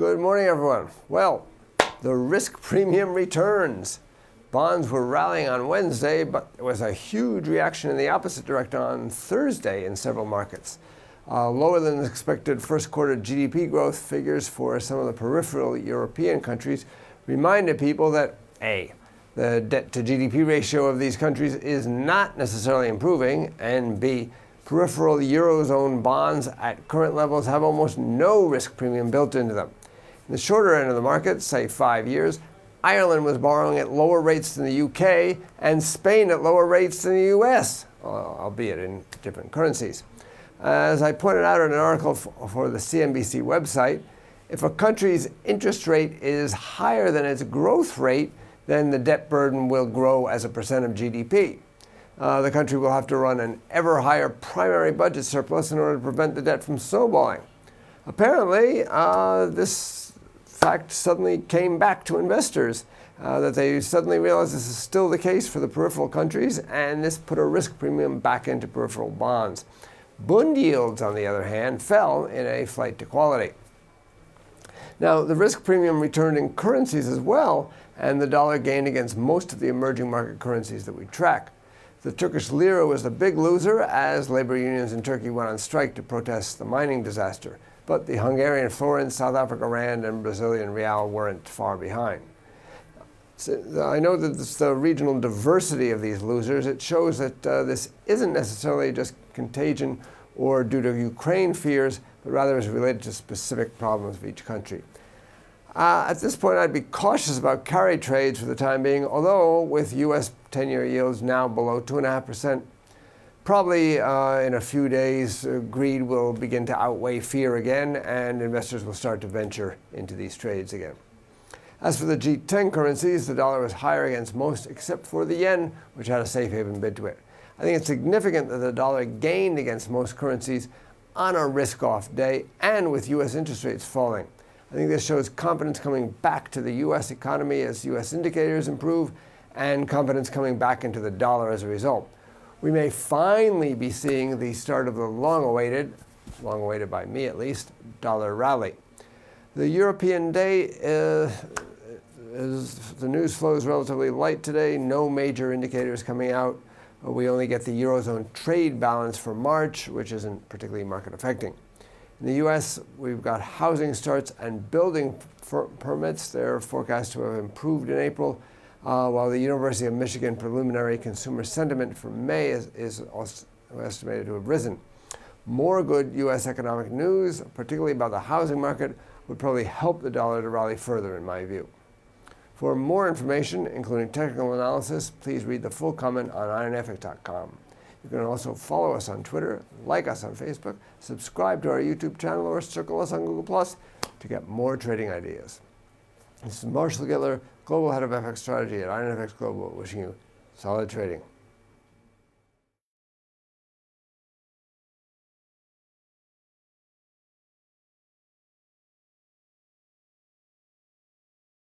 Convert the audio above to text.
Good morning, everyone. Well, the risk premium returns. Bonds were rallying on Wednesday, but there was a huge reaction in the opposite direction on Thursday in several markets. Lower than expected first quarter GDP growth figures for some of the peripheral European countries reminded people that A, the debt to GDP ratio of these countries is not necessarily improving, and B, peripheral Eurozone bonds at current levels have almost no risk premium built into them. In the shorter end of the market, say 5 years, Ireland was borrowing at lower rates than the UK and Spain at lower rates than the US, albeit in different currencies. As I pointed out in an article for the CNBC website, if a country's interest rate is higher than its growth rate, then the debt burden will grow as a percent of GDP. The country will have to run an ever higher primary budget surplus in order to prevent the debt from snowballing. Apparently, this fact suddenly came back to investors, that they suddenly realized this is still the case for the peripheral countries, and this put a risk premium back into peripheral bonds. Bund yields, on the other hand, fell in a flight to quality. Now, the risk premium returned in currencies as well, and the dollar gained against most of the emerging market currencies that we track. The Turkish lira was the big loser as labor unions in Turkey went on strike to protest the mining disaster. But the Hungarian forint, South Africa rand, and Brazilian real weren't far behind. So I know that it's the regional diversity of these losers. It shows that this isn't necessarily just contagion or due to Ukraine fears, but rather is related to specific problems of each country. At this point, I'd be cautious about carry trades for the time being, although with U.S. 10-year yields now below 2.5%, probably in a few days, greed will begin to outweigh fear again, and investors will start to venture into these trades again. As for the G10 currencies, the dollar was higher against most except for the yen, which had a safe haven bid to it. I think it's significant that the dollar gained against most currencies on a risk-off day and with U.S. interest rates falling. I think this shows confidence coming back to the U.S. economy as U.S. indicators improve and confidence coming back into the dollar as a result. We may finally be seeing the start of the long-awaited by me at least, dollar rally. The European day the news flow is relatively light today. No major indicators coming out. We only get the Eurozone trade balance for March, which isn't particularly market affecting. In the U.S., we've got housing starts and building permits. They're forecast to have improved in April, while the University of Michigan preliminary consumer sentiment for May is also estimated to have risen. More good U.S. economic news, particularly about the housing market, would probably help the dollar to rally further, in my view. For more information, including technical analysis, please read the full comment on IronFX.com. You can also follow us on Twitter, like us on Facebook, subscribe to our YouTube channel, or circle us on Google+ to get more trading ideas. This is Marshall Gittler, Global Head of FX Strategy at IronFX Global, wishing you solid trading.